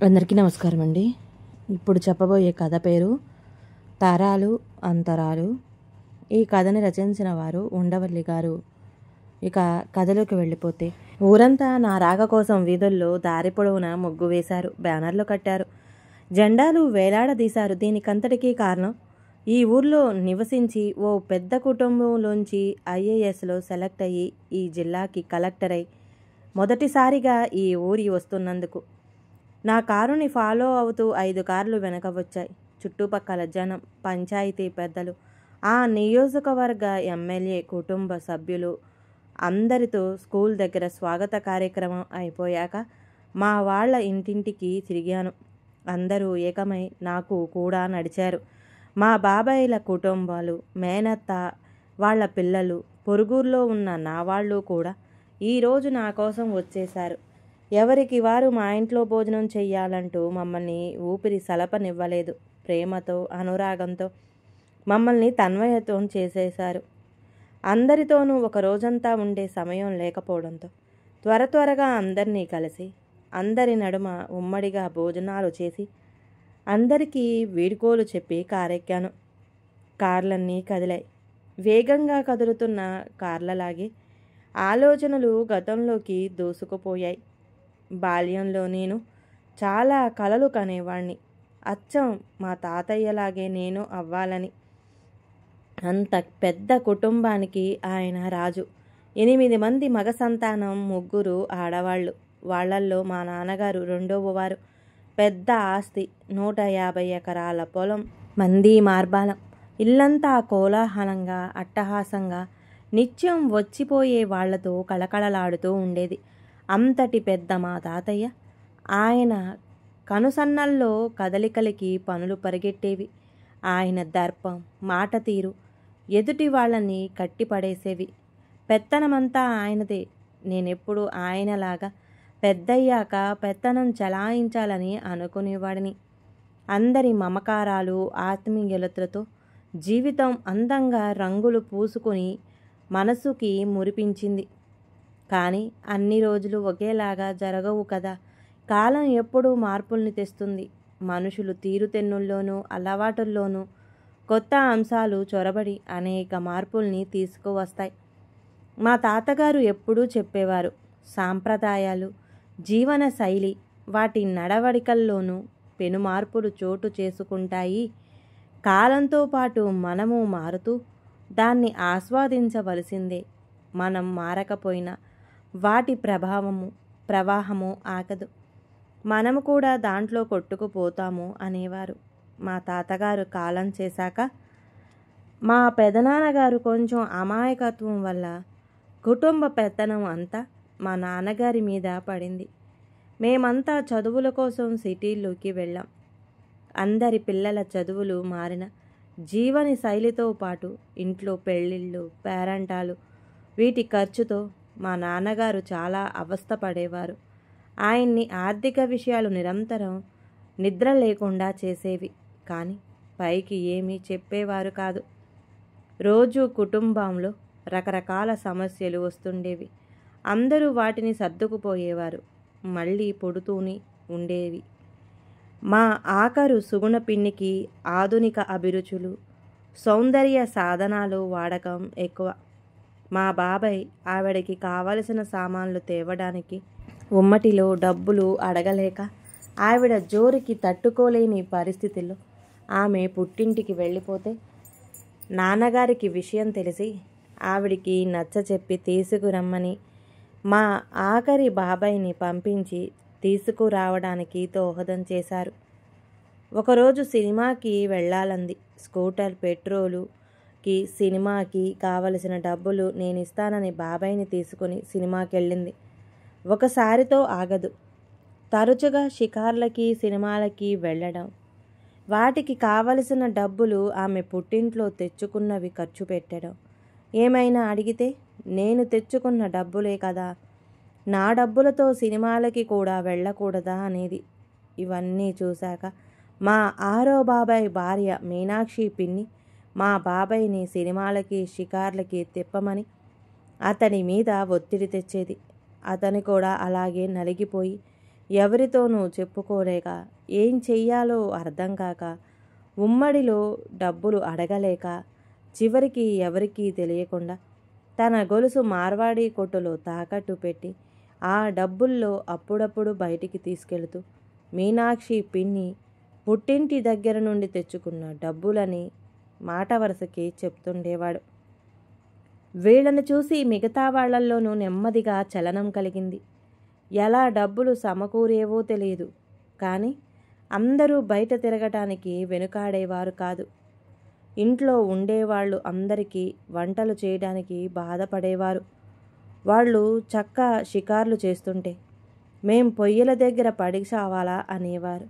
అందరికీ నమస్కారం అండి. ఇప్పుడు చెప్పబోయే కథ పేరు తరాలు అంతరాలు. ఈ కథని రచించిన వారు ఉండవల్లి గారు. ఇక కథలోకి వెళ్ళిపోతే, ఊరంతా నా రాక కోసం వీధుల్లో దారి పొడవునా ముగ్గు వేశారు, బ్యానర్లు కట్టారు, జెండాలు వేలాడదీశారు. దీనికంతటికీ కారణం, ఈ ఊర్లో నివసించి ఓ పెద్ద కుటుంబంలోంచి IASలో సెలెక్ట్ అయ్యి ఈ జిల్లాకి కలెక్టర్ అయి మొదటిసారిగా ఈ ఊరి వస్తున్నందుకు. నా కారుని ఫాలో అవుతూ 5 కార్లు వెనక వచ్చాయి. చుట్టుపక్కల జనం, పంచాయతీ పెద్దలు, ఆ నియోజకవర్గ ఎమ్మెల్యే కుటుంబ సభ్యులు అందరితో స్కూల్ దగ్గర స్వాగత కార్యక్రమం అయిపోయాక మా వాళ్ళ ఇంటింటికి తిరిగాను. అందరూ ఏకమై నాకు కూడా నడిచారు. మా బాబాయిల కుటుంబాలు, మేనత్త వాళ్ళ పిల్లలు, పొరుగుర్లో ఉన్న నా వాళ్ళు కూడా ఈరోజు నా కోసం వచ్చేశారు. ఎవరికి వారు మా ఇంట్లో భోజనం చెయ్యాలంటూ మమ్మల్ని ఊపిరి సలపనివ్వలేదు. ప్రేమతో, అనురాగంతో మమ్మల్ని తన్మయత్వం చేసేశారు. అందరితోనూ ఒక రోజంతా ఉండే సమయం లేకపోవడంతో త్వరగా అందరినీ కలిసి, అందరి నడుమ ఉమ్మడిగా భోజనాలు చేసి, అందరికీ వీడ్కోలు చెప్పి కారెక్కాను. కార్లన్నీ కదిలాయి. వేగంగా కదులుతున్న కార్లలాగే ఆలోచనలు గతంలోకి దూసుకుపోయాయి. బాల్యంలో నేను చాలా కలలు కనేవాణ్ణి. అచ్చం మా తాతయ్యలాగే నేను అవ్వాలని. అంత పెద్ద కుటుంబానికి ఆయన రాజు. 8 మంది మగ సంతానం, 3 ఆడవాళ్ళు. వాళ్లల్లో మా నాన్నగారు రెండవ వారు. పెద్ద ఆస్తి, 150 ఎకరాల పొలం, మంది మార్బాలం. ఇల్లంతా కోలాహలంగా, అట్టహాసంగా, నిత్యం వచ్చిపోయే వాళ్లతో కళకళలాడుతూ ఉండేది. అంతటి పెద్ద మా తాతయ్య, ఆయన కనుసన్నల్లో కదలికలకి పనులు పరిగెట్టేవి. ఆయన దర్పం, మాట తీరు ఎదుటి వాళ్ళని కట్టిపడేసేవి. పెత్తనమంతా ఆయనదే. నేనెప్పుడు ఆయనలాగా పెద్దయ్యాక పెత్తనం చలాయించాలని అనుకునేవాడిని. అందరి మమకారాలు, ఆత్మీయతలతో జీవితం అందంగా రంగులు పూసుకొని మనసుకి మురిపించింది. కానీ అన్ని రోజులు ఒకేలాగా జరగవు కదా. కాలం ఎప్పుడూ మార్పుల్ని తెస్తుంది. మనుషులు తీరుతెన్నుల్లోనూ, అలవాటుల్లోనూ కొత్త అంశాలు చొరబడి అనేక మార్పుల్ని తీసుకువస్తాయి. మా తాతగారు ఎప్పుడూ చెప్పేవారు, సాంప్రదాయాలు, జీవన శైలి, వాటి నడవడికల్లోనూ పెను మార్పులు చోటు చేసుకుంటాయి. కాలంతో పాటు మనము మారుతూ దాన్ని ఆస్వాదించవలసిందే. మనం మారకపోయినా వాటి ప్రవాహము ఆగదు. మనము కూడా దాంట్లో కొట్టుకుపోతాము అనేవారు. మా తాతగారు కాలం చేశాక మా పెదనాన్నగారు కొంచెం అమాయకత్వం వల్ల కుటుంబ పెత్తనం అంతా మా నాన్నగారి మీద పడింది. మేమంతా చదువుల కోసం సిటీల్లోకి వెళ్ళాం. అందరి పిల్లల చదువులు మారిన జీవన శైలితో పాటు ఇంట్లో పెళ్ళిళ్ళు, పేరంటాలు, వీటి ఖర్చుతో మా నాన్నగారు చాలా అవస్థపడేవారు. ఆయన్ని ఆర్థిక విషయాలు నిరంతరం నిద్ర లేకుండా చేసేవి. కానీ పైకి ఏమీ చెప్పేవారు కాదు. రోజు కుటుంబంలో రకరకాల సమస్యలు వస్తుండేవి. అందరూ వాటిని సర్దుకుపోయేవారు. మళ్ళీ పుడుతూనే ఉండేవి. మా ఆఖరు సుగుణ పిన్నికి ఆధునిక అభిరుచులు, సౌందర్య సాధనాలు వాడకం ఎక్కువ. మా బాబాయ్ ఆవిడకి కావలసిన సామాన్లు తేవడానికి ఉమ్మటిలో డబ్బులు అడగలేక, ఆవిడ జోరికి తట్టుకోలేని పరిస్థితుల్లో ఆమె పుట్టింటికి వెళ్ళిపోతే, నాన్నగారికి విషయం తెలిసి ఆవిడికి నచ్చచెప్పి తీసుకురమ్మని మా ఆఖరి బాబాయ్ని పంపించి తీసుకురావడానికి దోహదం చేశారు. ఒకరోజు సినిమాకి వెళ్ళాలంది. స్కూటర్ పెట్రోలుకి, సినిమాకి కావలసిన డబ్బులు నేనిస్తానని బాబాయ్ని తీసుకుని సినిమాకెళ్ళింది. ఒకసారితో ఆగదు. తరచుగా షికార్లకి, సినిమాలకి వెళ్ళడం. వాటికి కావలసిన డబ్బులు ఆమె పుట్టింట్లో తెచ్చుకున్నవి ఖర్చు పెట్టడం. ఏమైనా అడిగితే, నేను తెచ్చుకున్న డబ్బులే కదా, నా డబ్బులతో సినిమాలకి కూడా వెళ్ళకూడదా అనేది. ఇవన్నీ చూశాక మా ఆరో బాబాయ్ భార్య మీనాక్షి పిన్ని మా బాబాయ్ని సినిమాలకి, షికార్లకి తిప్పమని అతని మీద ఒత్తిడి తెచ్చేది. అతను కూడా అలాగే నలిగిపోయి ఎవరితోనూ చెప్పుకోలేక, ఏం చెయ్యాలో అర్థం కాక, ఉమ్మడిలో డబ్బులు అడగలేక, చివరికి ఎవరికీ తెలియకుండా తన గొలుసు మార్వాడి కొట్టులో తాకట్టు పెట్టి ఆ డబ్బుల్లో అప్పుడప్పుడు బయటికి తీసుకెళుతూ మీనాక్షి పిన్ని పుట్టింటి దగ్గర నుండి తెచ్చుకున్న డబ్బులని మాట వరుసకి చెప్తుండేవాడు. వీళ్ళను చూసి మిగతా వాళ్లల్లోనూ నెమ్మదిగా చలనం కలిగింది. ఎలా డబ్బులు సమకూరేవో తెలియదు, కానీ అందరూ బయట తిరగటానికి వెనుకాడేవారు కాదు. ఇంట్లో ఉండేవాళ్ళు అందరికీ వంటలు చేయడానికి బాధపడేవారు. వాళ్ళు చక్కా షికార్లు చేస్తుంటే మేం పొయ్యిల దగ్గర పడి చావాలా అనేవారు.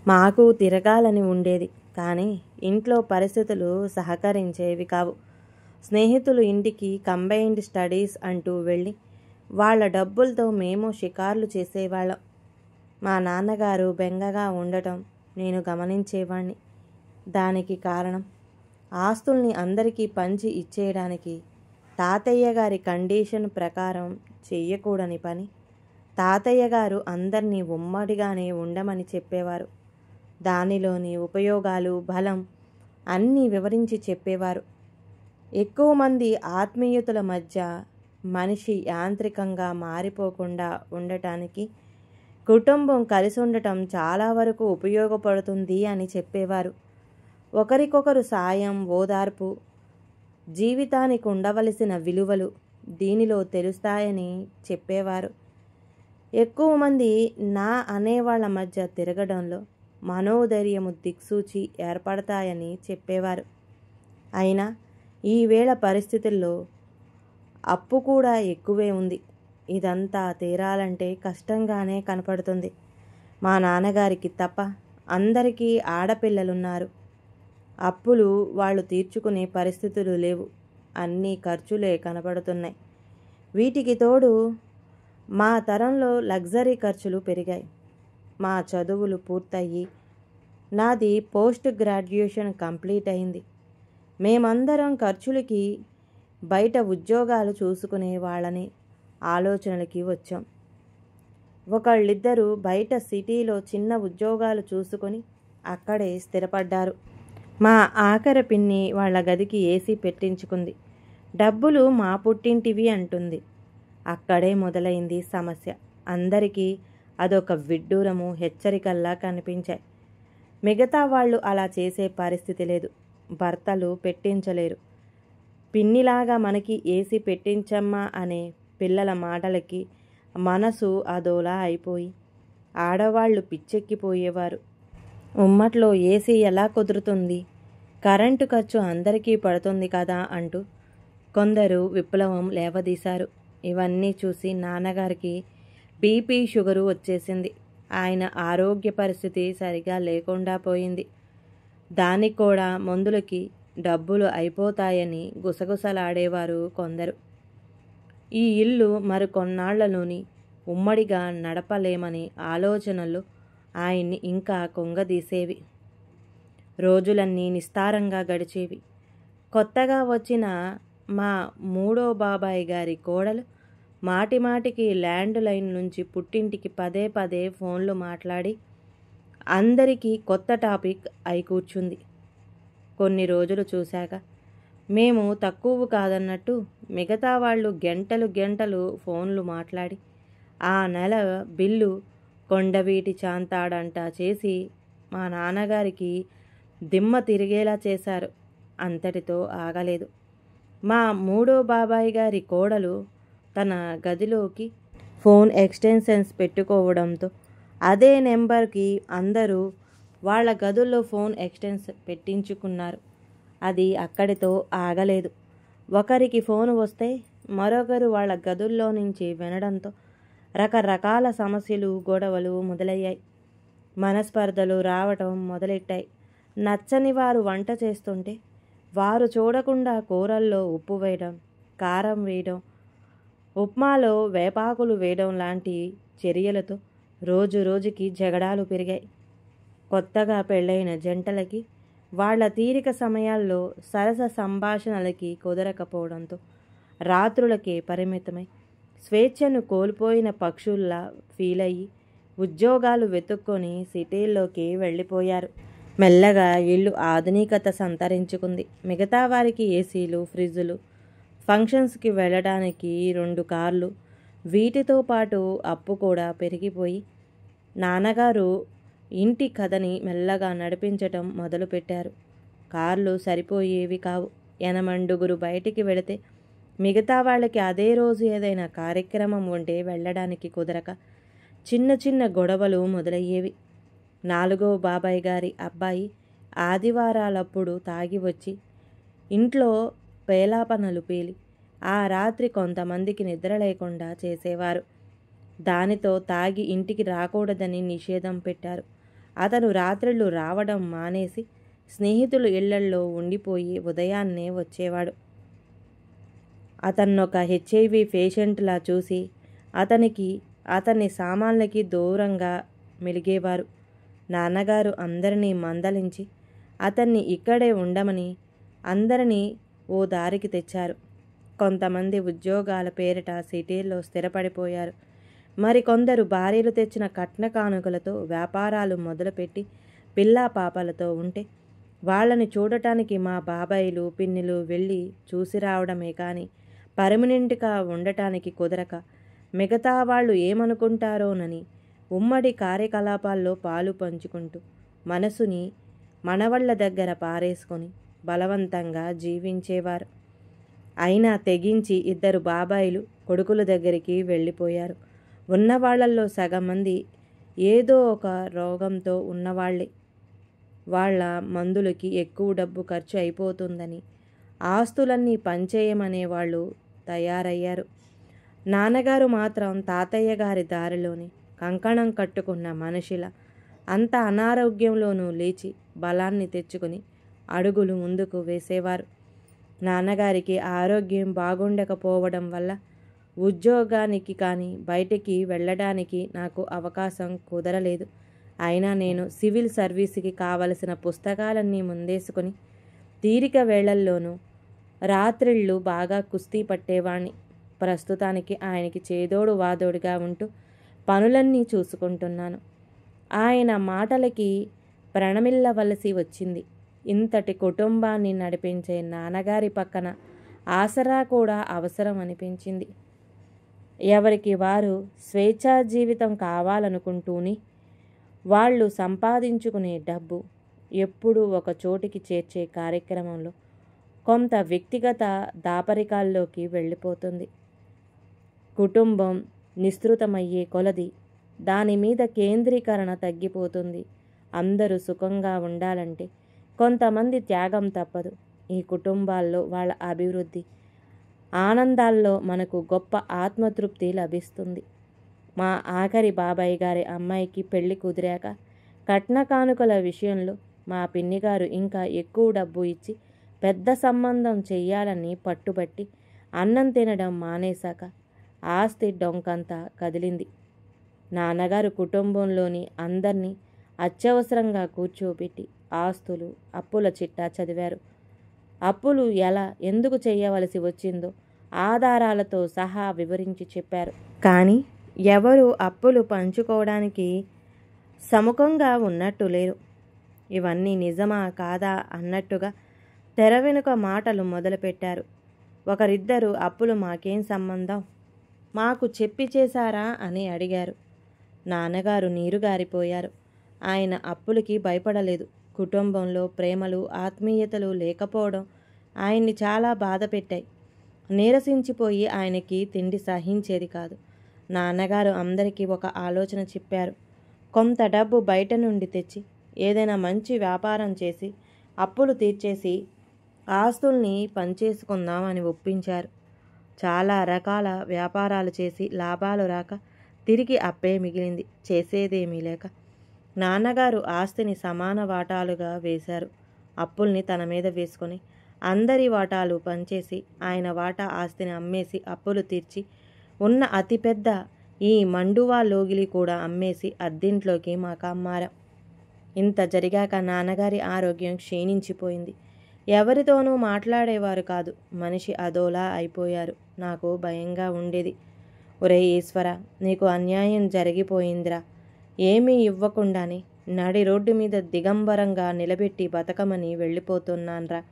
మాకు తిరగాలని ఉండేది, కానీ ఇంట్లో పరిస్థితులు సహకరించేవి కావు. స్నేహితులు ఇంటికి కంబైన్డ్ స్టడీస్ అంటూ వెళ్ళి వాళ్ళ డబ్బులతో మేము షికార్లు చేసేవాళ్ళం. మా నాన్నగారు బెంగగా ఉండటం నేను గమనించేవాణ్ణి. దానికి కారణం ఆస్తుల్ని అందరికీ పంచి ఇచ్చేయడానికి తాతయ్య గారి కండిషన్ ప్రకారం చెయ్యకూడని పని. తాతయ్య గారు అందరినీ ఉమ్మడిగానే ఉండమని చెప్పేవారు. దానిలోని ఉపయోగాలు, బలం అన్నీ వివరించి చెప్పేవారు. ఎక్కువ మంది ఆత్మీయతల మధ్య మనిషి యాంత్రికంగా మారిపోకుండా ఉండటానికి కుటుంబం కలిసి ఉండటం చాలా వరకు ఉపయోగపడుతుంది అని చెప్పేవారు. ఒకరికొకరు సాయం, ఓదార్పు, జీవితానికి ఉండవలసిన విలువలు దీనిలో తెలుస్తాయని చెప్పేవారు. ఎక్కువ మంది నా అనేవాళ్ల మధ్య తిరగడంలో మనోధైర్యము దిక్సూచి ఏర్పడతాయని చెప్పేవారు. అయినా ఈవేళ పరిస్థితుల్లో అప్పు కూడా ఎక్కువే ఉంది. ఇదంతా తీరాలంటే కష్టంగానే కనపడుతుంది. మా నాన్నగారికి తప్ప అందరికీ ఆడపిల్లలున్నారు. అప్పులు వాళ్ళు తీర్చుకునే పరిస్థితులు లేవు. అన్నీ ఖర్చులే కనపడుతున్నాయి. వీటికి తోడు మా తరంలో లగ్జరీ ఖర్చులు పెరిగాయి. మా చదువులు పూర్తయ్యి నాది పోస్ట్ గ్రాడ్యుయేషన్ కంప్లీట్ అయింది. మేమందరం ఖర్చులకి బయట ఉద్యోగాలు చూసుకునే వాళ్ళని ఆలోచనలకి వచ్చాం. ఒకళ్ళిద్దరూ బయట సిటీలో చిన్న ఉద్యోగాలు చూసుకొని అక్కడే స్థిరపడ్డారు. మా ఆఖరి పిన్ని వాళ్ళ గదికి ఏసీ పెట్టించుకుంది. డబ్బులు మా పుట్టింటివి అంటుంది. అక్కడే మొదలైంది సమస్య. అందరికీ అదొక విడ్డూరము, హెచ్చరికల్లా కనిపించాయి. మిగతా వాళ్ళు అలా చేసే పరిస్థితి లేదు. భర్తలు పెట్టించలేరు. పిన్నిలాగా మనకి ఏసీ పెట్టించమ్మా అనే పిల్లల మాటలకి మనసు అదోలా అయిపోయి ఆడవాళ్లు పిచ్చెక్కిపోయేవారు. ఉమ్మట్లో ఏసీ ఎలా కుదురుతుంది, కరెంటు ఖర్చు అందరికీ పడుతుంది కదా అంటూ కొందరు విప్లవం లేవదీశారు. ఇవన్నీ చూసి నాన్నగారికి బీపీ, షుగరు వచ్చేసింది. ఆయన ఆరోగ్య పరిస్థితి సరిగా లేకుండా పోయింది. దానికి కూడా మందులకి డబ్బులు అయిపోతాయని గుసగుసలాడేవారు కొందరు. ఈ ఇల్లు మరికొన్నాళ్లలోని ఉమ్మడిగా నడపలేమని ఆలోచనలు ఆయన్ని ఇంకా కొంగదీసేవి. రోజులన్నీ నిస్తారంగా గడిచేవి. కొత్తగా వచ్చిన మా మూడో బాబాయ్ గారి కోడలు మాటిమాటికి ల్యాండ్ లైన్ నుంచి పుట్టింటికి పదే పదే ఫోన్లు మాట్లాడి అందరికీ కొత్త టాపిక్ అయి కూర్చుంది. కొన్ని రోజులు చూశాక మేము తక్కువ కాదన్నట్టు మిగతా వాళ్ళు గంటలు గంటలు ఫోన్లు మాట్లాడి ఆ నెల బిల్లు కొండవీటి చాంతాడంట చేసి మా నాన్నగారికి దిమ్మ తిరిగేలా చేశారు. అంతటితో ఆగలేదు. మా మూడో బాబాయ్ గారి కోడలు తన గదిలోకి ఫోన్ ఎక్స్టెన్షన్స్ పెట్టుకోవడంతో అదే నెంబర్కి అందరూ వాళ్ళ గదుల్లో ఫోన్ ఎక్స్టెన్షన్ పెట్టించుకున్నారు. అది అక్కడితో ఆగలేదు. ఒకరికి ఫోన్ వస్తే మరొకరు వాళ్ళ గదుల్లో నుంచి వినడంతో రకరకాల సమస్యలు, గొడవలు మొదలయ్యాయి. మనస్పర్ధలు రావటం మొదలెట్టాయి. నచ్చని వారు వంట చేస్తుంటే వారు చూడకుండా కూరల్లో ఉప్పు వేయడం, కారం వేయడం, ఉప్మాలో వేపాకులు వేయడం లాంటి చర్యలతో రోజు రోజుకి జగడాలు పెరిగాయి. కొత్తగా పెళ్ళైన జంటలకి వాళ్ళ తీరిక సమయాల్లో సరస సంభాషణలకి కుదరకపోవడంతో రాత్రులకే పరిమితమై స్వేచ్ఛను కోల్పోయిన పక్షుల్లా ఫీలయ్యి ఉద్యోగాలు వెతుక్కొని సిటీల్లోకి వెళ్ళిపోయారు. మెల్లగా ఇల్లు ఆధునికత సంతరించుకుంది. మిగతా వారికి ఏసీలు, ఫ్రిడ్జులు, ఫంక్షన్స్కి వెళ్ళడానికి 2 కార్లు, వీటితో పాటు అప్పు కూడా పెరిగిపోయి నాన్నగారు ఇంటి కథని మెల్లగా నడిపించటం మొదలుపెట్టారు. కార్లు సరిపోయేవి కావు. 8 బయటికి వెళితే మిగతా వాళ్ళకి అదే రోజు ఏదైనా కార్యక్రమం ఉంటే వెళ్ళడానికి కుదరక చిన్న చిన్న గొడవలు మొదలయ్యేవి. 4వ బాబాయ్ గారి అబ్బాయి ఆదివారాలప్పుడు తాగి వచ్చి ఇంట్లో పేలాపనలు పేలి ఆ రాత్రి కొంతమందికి నిద్ర లేకుండా చేసేవారు. దానితో తాగి ఇంటికి రాకూడదని నిషేధం పెట్టారు. అతను రాత్రుళ్ళు రావడం మానేసి స్నేహితులు ఇళ్లల్లో ఉండిపోయి ఉదయాన్నే వచ్చేవాడు. అతన్నొక HIV పేషెంట్లా చూసి అతని సామాన్లకి దూరంగా మెలిగేవారు. నాన్నగారు అందరినీ మందలించి అతన్ని ఇక్కడే ఉండమని అందరినీ ఓ దారికి తెచ్చారు. కొంతమంది ఉద్యోగాల పేరిట సిటీల్లో స్థిరపడిపోయారు. మరికొందరు భార్యలు తెచ్చిన కట్న కానుకలతో వ్యాపారాలు మొదలుపెట్టి పిల్లా పాపలతో ఉంటే వాళ్ళని చూడటానికి మా బాబాయిలు, పిన్నిలు వెళ్ళి చూసి రావడమే కానీ పర్మనెంట్గా ఉండటానికి కుదరక మిగతా వాళ్ళు ఏమనుకుంటారోనని ఉమ్మడి కార్యకలాపాల్లో పాలు పంచుకుంటూ మనసుని మనవళ్ళ దగ్గర పారేసుకొని బలవంతంగా జీవించేవారు. అయినా తెగించి 2 బాబాయిలు కొడుకుల దగ్గరికి వెళ్ళిపోయారు. ఉన్నవాళ్లల్లో సగం మంది ఏదో ఒక రోగంతో ఉన్నవాళ్లే. వాళ్ళ మందులకి ఎక్కువ డబ్బు ఖర్చు అయిపోతుందని ఆస్తులన్నీ పంచేయమనే వాళ్ళు తయారయ్యారు. నాన్నగారు మాత్రం తాతయ్య గారి దారిలోనే కంకణం కట్టుకున్న మనిషిలా అంత అనారోగ్యంలోనూ లేచి బలాన్ని తెచ్చుకుని అడుగులు ముందుకు వేసేవారు. నాన్నగారికి ఆరోగ్యం బాగుండకపోవడం వల్ల ఉద్యోగానికి కానీ బయటికి వెళ్ళడానికి నాకు అవకాశం కుదరలేదు. అయినా నేను సివిల్ సర్వీస్కి కావలసిన పుస్తకాలన్నీ ముందేసుకొని తీరిక వేళల్లోనూ రాత్రిళ్ళు బాగా కుస్తీ పట్టేవాణ్ణి. ప్రస్తుతానికి ఆయనకి చేదోడు వాదోడుగా ఉంటూ పనులన్నీ చూసుకుంటున్నాను. ఆయన మాటలకి ప్రణమిల్లవలసి వచ్చింది. ఇంతటి కుటుంబాన్ని నడిపించే నాన్నగారి పక్కన ఆసరా కూడా అవసరం అనిపించింది. ఎవరికి వారు స్వేచ్ఛా జీవితం కావాలనుకుంటూని వాళ్ళు సంపాదించుకునే డబ్బు ఎప్పుడూ ఒక చోటికి చేర్చే కార్యక్రమంలో కొంత వ్యక్తిగత దాపరికాల్లోకి వెళ్ళిపోతుంది. కుటుంబం నిస్తృతమయ్యే కొలది దాని మీద కేంద్రీకరణ తగ్గిపోతుంది. అందరూ సుఖంగా ఉండాలంటే కొంతమంది త్యాగం తప్పదు. ఈ కుటుంబాల్లో వాళ్ళ అభివృద్ధి ఆనందాల్లో మనకు గొప్ప ఆత్మతృప్తి లభిస్తుంది. మా ఆఖరి బాబాయ్ గారి అమ్మాయికి పెళ్లి కుదిరాక కట్న కానుకల విషయంలో మా పిన్నిగారు ఇంకా ఎక్కువ డబ్బు ఇచ్చి పెద్ద సంబంధం చెయ్యాలని పట్టుబట్టి అన్నం తినడం మానేశాక ఆస్తి డొంకంతా కదిలింది. నాన్నగారు కుటుంబంలోని అందరినీ అత్యవసరంగా కూర్చోబెట్టి ఆస్తులు, అప్పుల చిట్టా చదివారు. అప్పులు ఎలా, ఎందుకు చేయవలసి వచ్చిందో ఆధారాలతో సహా వివరించి చెప్పారు. కానీ ఎవరు అప్పులు పంచుకోవడానికి సముఖంగా ఉన్నట్టు లేరు. ఇవన్నీ నిజమా కాదా అన్నట్టుగా తెర వెనుక మాటలు మొదలుపెట్టారు. ఒకరిద్దరు అప్పులు మాకేం సంబంధం, మాకు చెప్పి చేశారా అని అడిగారు. నాన్నగారు నీరుగారిపోయారు. ఆయన అప్పులకి భయపడలేదు. కుటుంబంలో ప్రేమలు, ఆత్మీయతలు లేకపోవడం ఆయన్ని చాలా బాధ పెట్టాయి. నీరసించిపోయి ఆయనకి తిండి సహించేది కాదు. నాన్నగారు అందరికీ ఒక ఆలోచన చెప్పారు. కొంత డబ్బు బయట నుండి తెచ్చి ఏదైనా మంచి వ్యాపారం చేసి అప్పులు తీర్చేసి ఆస్తుల్ని పంచేసుకుందాం అని ఒప్పించారు. చాలా రకాల వ్యాపారాలు చేసి లాభాలు రాక తిరిగి అప్పే మిగిలింది. చేసేదేమీ లేక నాన్నగారు ఆస్తిని సమాన వాటాలుగా వేశారు. అప్పుల్ని తన మీద వేసుకొని అందరి వాటాలు పంచేసి ఆయన వాటా ఆస్తిని అమ్మేసి అప్పులు తీర్చి ఉన్న అతిపెద్ద ఈ మండువా లోగిలి కూడా అమ్మేసి అద్దింట్లోకి మాకు అమ్మారం. ఇంత జరిగాక నాన్నగారి ఆరోగ్యం క్షీణించిపోయింది. ఎవరితోనూ మాట్లాడేవారు కాదు. మనిషి అదోలా అయిపోయారు. నాకు భయంగా ఉండేది. ఒరే ఈశ్వర, నీకు అన్యాయం జరిగిపోయిందిరా. ఏమీ ఇవ్వకుండానే నడి రోడ్డు మీద దిగంబరంగా నిలబెట్టి బతకమని వెళ్ళిపోతున్నాన్రా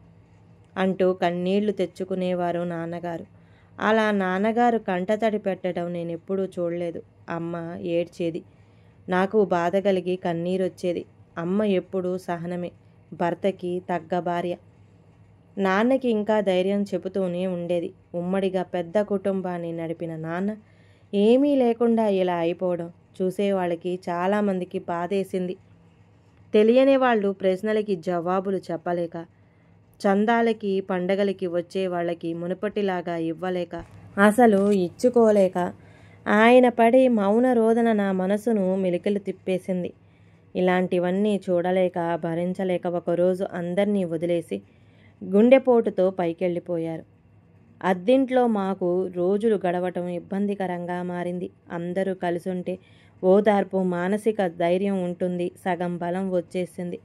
అంటూ కన్నీళ్లు తెచ్చుకునేవారు నాన్నగారు. అలా నాన్నగారు కంటతడి పెట్టడం నేనెప్పుడూ చూడలేదు. అమ్మ ఏడ్చేది. నాకు బాధ కలిగి కన్నీరొచ్చేది. అమ్మ ఎప్పుడూ సహనమే, భర్తకి తగ్గ భార్య. నాన్నకి ఇంకా ధైర్యం చెబుతూనే ఉండేది. ఉమ్మడిగా పెద్ద కుటుంబాన్ని నడిపిన నాన్న ఏమీ లేకుండా ఇలా అయిపోవడం చూసేవాళ్ళకి చాలామందికి బాధేసింది. తెలియని వాళ్ళు ప్రశ్నలకి జవాబులు చెప్పలేక, చందాలకి పండగలకి వచ్చే వాళ్ళకి మునుపటిలాగా ఇవ్వలేక, అసలు ఇచ్చుకోలేక ఆయన పడే మౌన రోదన నా మనసును మెలికలు తిప్పేసింది. ఇలాంటివన్నీ చూడలేక భరించలేక ఒకరోజు అందర్నీ వదిలేసి గుండెపోటుతో పైకెళ్ళిపోయారు. అద్దింట్లో మాకు రోజులు గడవటం ఇబ్బందికరంగా మారింది. అందరూ కలిసుంటే ఓదార్పు, మానసిక ధైర్యం ఉంటుంది. సగం బలం వచ్చేసింది.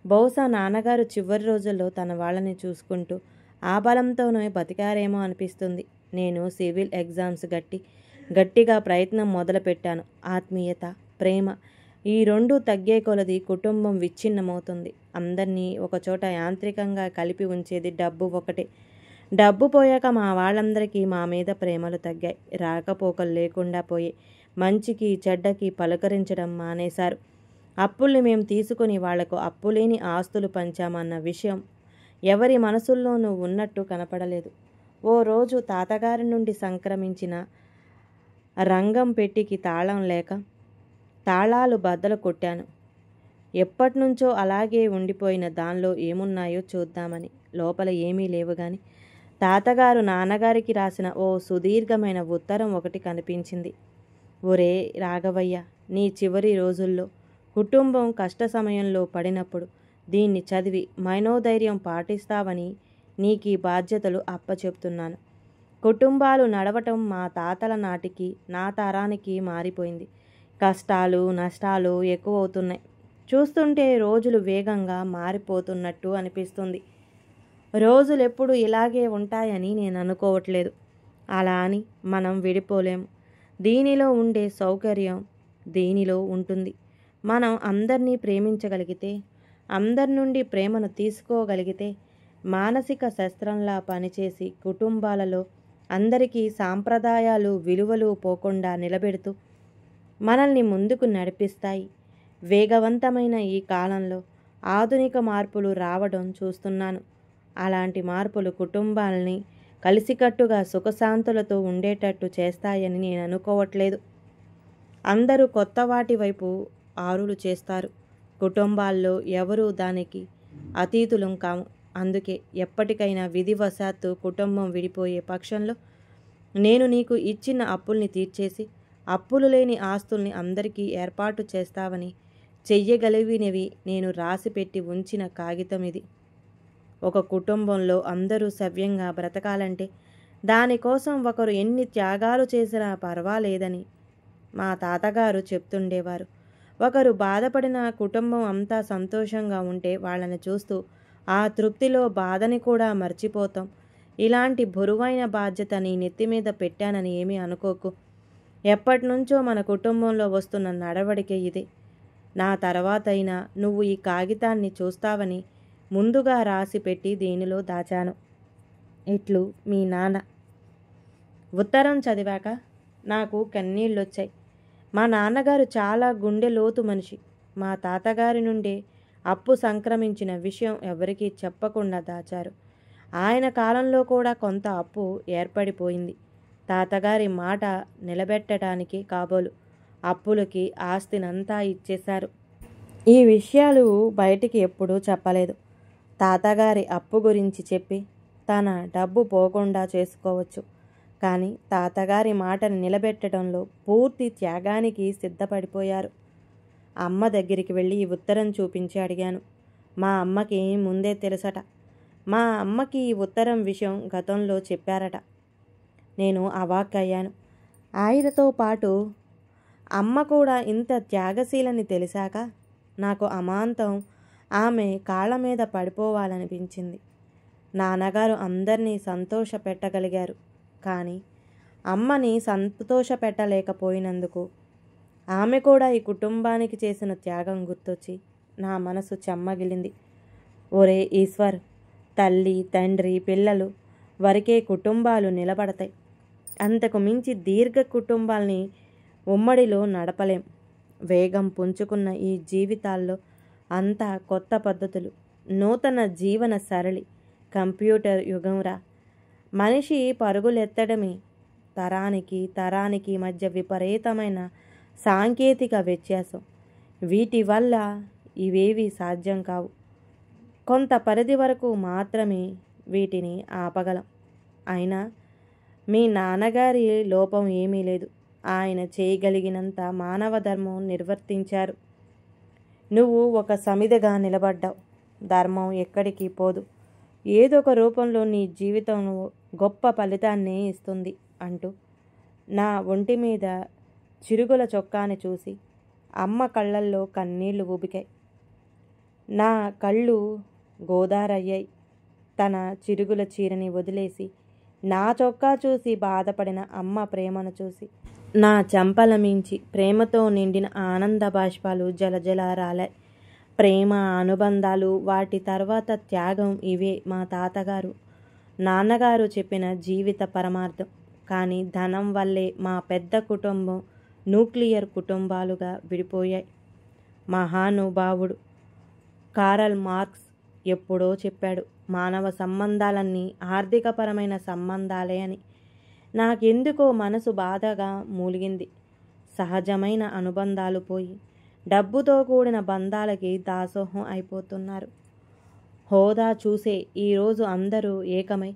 బహుశా నాన్నగారు చివరి రోజుల్లో తన వాళ్ళని చూసుకుంటూ ఆ బలంతోనే బతికారేమో అనిపిస్తుంది. నేను సివిల్ ఎగ్జామ్స్ గట్టిగా ప్రయత్నం మొదలుపెట్టాను. ఆత్మీయత, ప్రేమ ఈ రెండూ తగ్గే కొలది కుటుంబం విచ్ఛిన్నమవుతుంది. అందరినీ ఒకచోట యాంత్రికంగా కలిపి ఉంచేది డబ్బు ఒకటే. డబ్బు పోయాక మా వాళ్ళందరికీ మా మీద ప్రేమలు తగ్గాయి. రాకపోకలు లేకుండా పోయి మంచికి చెడ్డకి పలకరించడం మానేశారు. అప్పుల్ని మేము తీసుకుని వాళ్లకు అప్పులేని ఆస్తులు పంచామన్న విషయం ఎవరి మనసుల్లోనూ ఉన్నట్టు కనపడలేదు. ఓ రోజు తాతగారి నుండి సంక్రమించిన రంగం పెట్టికి తాళం లేక తాళాలు బద్దలు కొట్టాను. ఎప్పటినుంచో అలాగే ఉండిపోయిన దానిలో ఏమున్నాయో చూద్దామని. లోపల ఏమీ లేవు గాని తాతగారు నాన్నగారికి రాసిన ఓ సుదీర్ఘమైన ఉత్తరం ఒకటి కనిపించింది. ఒరే రాఘవయ్య, నీ చివరి రోజుల్లో కుటుంబం కష్ట సమయంలో పడినప్పుడు దీన్ని చదివి మనోధైర్యం పాటిస్తావని నీకీ బాధ్యతలు అప్పచెప్తున్నాను. కుటుంబాలు నడవటం మా తాతల నాటికి నా తరానికి మారిపోయింది. కష్టాలు నష్టాలు ఎక్కువవుతున్నాయి. చూస్తుంటే రోజులు వేగంగా మారిపోతున్నట్టు అనిపిస్తుంది. రోజులెప్పుడు ఇలాగే ఉంటాయని నేను అనుకోవట్లేదు. అలా అని మనం విడిపోలేము. దీనిలో ఉండే సౌకర్యం దీనిలో ఉంటుంది. మనం అందరినీ ప్రేమించగలిగితే, అందరి నుండి ప్రేమను తీసుకోగలిగితే, మానసిక శస్త్రంలా పనిచేసి కుటుంబాలలో అందరికీ సాంప్రదాయాలు విలువలు పోకుండా నిలబెడుతూ మనల్ని ముందుకు నడిపిస్తాయి. వేగవంతమైన ఈ కాలంలో ఆధునిక మార్పులు రావడం చూస్తున్నాను. అలాంటి మార్పులు కుటుంబాలని కలిసికట్టుగా సుఖశాంతులతో ఉండేటట్టు చేస్తాయని నేను అనుకోవట్లేదు. అందరూ కొత్త వాటి వైపు ఆరులు చేస్తారు. కుటుంబాల్లో ఎవరూ దానికి అతీతులం కాము. అందుకే ఎప్పటికైనా విధివశాత్తు కుటుంబం విడిపోయే పక్షంలో నేను నీకు ఇచ్చిన అప్పుల్ని తీర్చేసి అప్పులు లేని ఆస్తుల్ని అందరికీ ఏర్పాటు చేస్తావని చెయ్యగలిగినవి నేను రాసిపెట్టి ఉంచిన కాగితం ఇది. ఒక కుటుంబంలో అందరూ సవ్యంగా బ్రతకాలంటే దానికోసం ఒకరు ఎన్ని త్యాగాలు చేసినా పర్వాలేదని మా తాతగారు చెప్తుండేవారు. ఒకరు బాధపడిన కుటుంబం అంతా సంతోషంగా ఉంటే వాళ్ళని చూస్తూ ఆ తృప్తిలో బాధని కూడా మర్చిపోతాం. ఇలాంటి బరువైన బాధ్యత నీ నెత్తి మీద పెట్టానని ఏమీ అనుకోకు. ఎప్పటినుంచో మన కుటుంబంలో వస్తున్న నడవడికే ఇదే. నా తర్వాతైనా నువ్వు ఈ కాగితాన్ని చూస్తావని ముందుగా రాసి పెట్టి దీనిలో దాచాను. ఇట్లు మీ నాన్న. ఉత్తరం చదివాక నాకు కన్నీళ్ళొచ్చాయి. మా నాన్నగారు చాలా గుండె లోతు మనిషి. మా తాతగారి నుండే అప్పు సంక్రమించిన విషయం ఎవరికీ చెప్పకుండా దాచారు. ఆయన కాలంలో కూడా కొంత అప్పు ఏర్పడిపోయింది. తాతగారి మాట నిలబెట్టడానికి కాబోలు అప్పులకి ఆస్తినంతా ఇచ్చేశారు. ఈ విషయాలు బయటికి ఎప్పుడూ చెప్పలేదు. తాతగారి అప్పు గురించి చెప్పి తన డబ్బు పోకుండా చేసుకోవచ్చు. కానీ తాతగారి మాటని నిలబెట్టడంలో పూర్తి త్యాగానికి సిద్ధపడిపోయారు. అమ్మ దగ్గరికి వెళ్ళి ఈ ఉత్తరం చూపించి అడిగాను. మా అమ్మకి ముందే తెలుసట. మా అమ్మకి ఈ ఉత్తరం విషయం గతంలో చెప్పారట. నేను అవాక్కయ్యాను. ఆయనతో పాటు అమ్మ కూడా ఇంత త్యాగశీలని తెలిసాక నాకు అమాంతం ఆమె కాళ్ళ మీద పడిపోవాలనిపించింది. నాన్నగారు అందరినీ సంతోష పెట్టగలిగారు. కానీ అమ్మని సంతోష పెట్టలేకపోయినందుకు ఆమె కూడా ఈ కుటుంబానికి చేసిన త్యాగం గుర్తొచ్చి నా మనసు చెమ్మగిలింది. ఒరే ఈశ్వర్, తల్లి తండ్రి పిల్లలు వరకే కుటుంబాలు నిలబడతాయి. అంతకు మించి దీర్ఘ కుటుంబాల్ని ఉమ్మడిలో నడపలేం. వేగం పుంజుకున్న ఈ జీవితాల్లో అంతా కొత్త పద్ధతులు, నూతన జీవన సరళి, కంప్యూటర్ యుగంరా. మనిషి పరుగులెత్తడమే. తరానికి మధ్య విపరీతమైన సాంకేతిక వ్యత్యాసం. వీటి వల్ల ఇవేవి సాధ్యం కావు. కొంత పరిధి వరకు మాత్రమే వీటిని ఆపగలం. అయినా మీ నాన్నగారి లోపం ఏమీ లేదు. ఆయన చేయగలిగినంత మానవ ధర్మం నిర్వర్తించారు. నువ్వు ఒక సమిధగా నిలబడ్డావు. ధర్మం ఎక్కడికి పోదు. ఏదో ఒక రూపంలో నీ జీవితం గొప్ప ఫలితాన్ని ఇస్తుంది అంటూ నా ఒంటి మీద చిరుగుల చొక్కాని చూసి అమ్మ కళ్ళల్లో కన్నీళ్లు ఊబికాయి. నా కళ్ళు గోదారయ్యాయి. తన చిరుగుల చీరని వదిలేసి నా చొక్కా చూసి బాధపడిన అమ్మ ప్రేమను చూసి నా చెంపల మించి ప్రేమతో నిండిన ఆనంద బాష్పాలు జలజల రాలాయి. ప్రేమ, అనుబంధాలు, వాటి తర్వాత త్యాగం, ఇవే మా తాతగారు నాన్నగారు చెప్పిన జీవిత పరమార్థం. కానీ ధనం వల్లే మా పెద్ద కుటుంబం న్యూక్లియర్ కుటుంబాలుగా విడిపోయాయి. మహానుభావుడు కారల్ మార్క్స్ ఎప్పుడో చెప్పాడు, మానవ సంబంధాలన్నీ ఆర్థికపరమైన సంబంధాలే అని. నాకెందుకో మనసు బాధగా మూలిగింది. సహజమైన అనుబంధాలు పోయి డబ్బుతో కూడిన బంధాలకి దాసోహం అయిపోతున్నారు. హోదా చూసే ఈరోజు అందరూ ఏకమై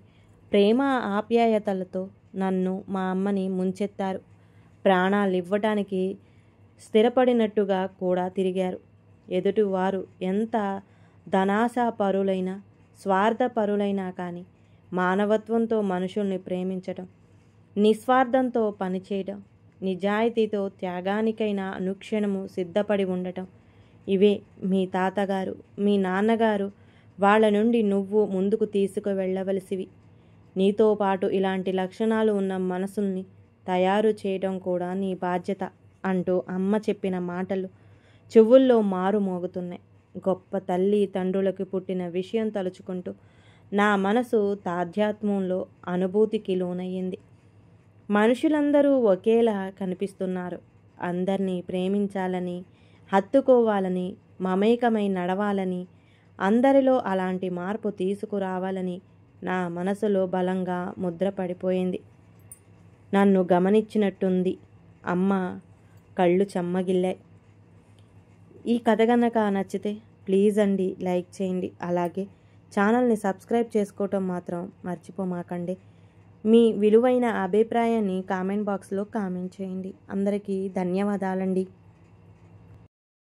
ప్రేమ ఆప్యాయతలతో నన్ను, మా అమ్మని ముంచెత్తారు. ప్రాణాలివ్వటానికి స్థిరపడినట్టుగా కూడా తిరిగారు. ఎదుటివారు ఎంత ధనాశాపరులైనా, స్వార్థపరులైనా కానీ మానవత్వంతో మనుషుల్ని ప్రేమించటం, నిస్వార్థంతో పనిచేయడం, నిజాయితీతో త్యాగానికైనా అనుక్షణము సిద్ధపడి ఉండటం, ఇవే మీ తాతగారు, మీ నాన్నగారు వాళ్ళ నుండి నువ్వు ముందుకు తీసుకువెళ్ళవలసివి. నీతో పాటు ఇలాంటి లక్షణాలు ఉన్న మనసుల్ని తయారు చేయడం కూడా నీ బాధ్యత అంటూ అమ్మ చెప్పిన మాటలు చెవుల్లో మారు మోగుతున్నాయి. గొప్ప తల్లి తండ్రులకు పుట్టిన విషయం తలుచుకుంటూ నా మనసు తాధ్యాత్మ్యంలో అనుభూతికి లోనయ్యింది. మనుషులందరూ ఒకేలా కనిపిస్తున్నారు. అందరినీ ప్రేమించాలని, హత్తుకోవాలని, మమేకమై నడవాలని, అందరిలో అలాంటి మార్పు తీసుకురావాలని నా మనసులో బలంగా ముద్రపడిపోయింది. నన్ను గమనించినట్టుంది. అమ్మ కళ్ళు చెమ్మగిల్లాయి. ఈ కథ కనుక నచ్చితే ప్లీజ్ అండి లైక్ చేయండి. అలాగే ఛానల్ని సబ్స్క్రైబ్ చేసుకోవటం మాత్రం మర్చిపోమాకండి. మీ విలువైన అభిప్రాయాన్ని కామెంట్ బాక్స్లో కామెంట్ చేయండి. అందరికీ ధన్యవాదాలండి.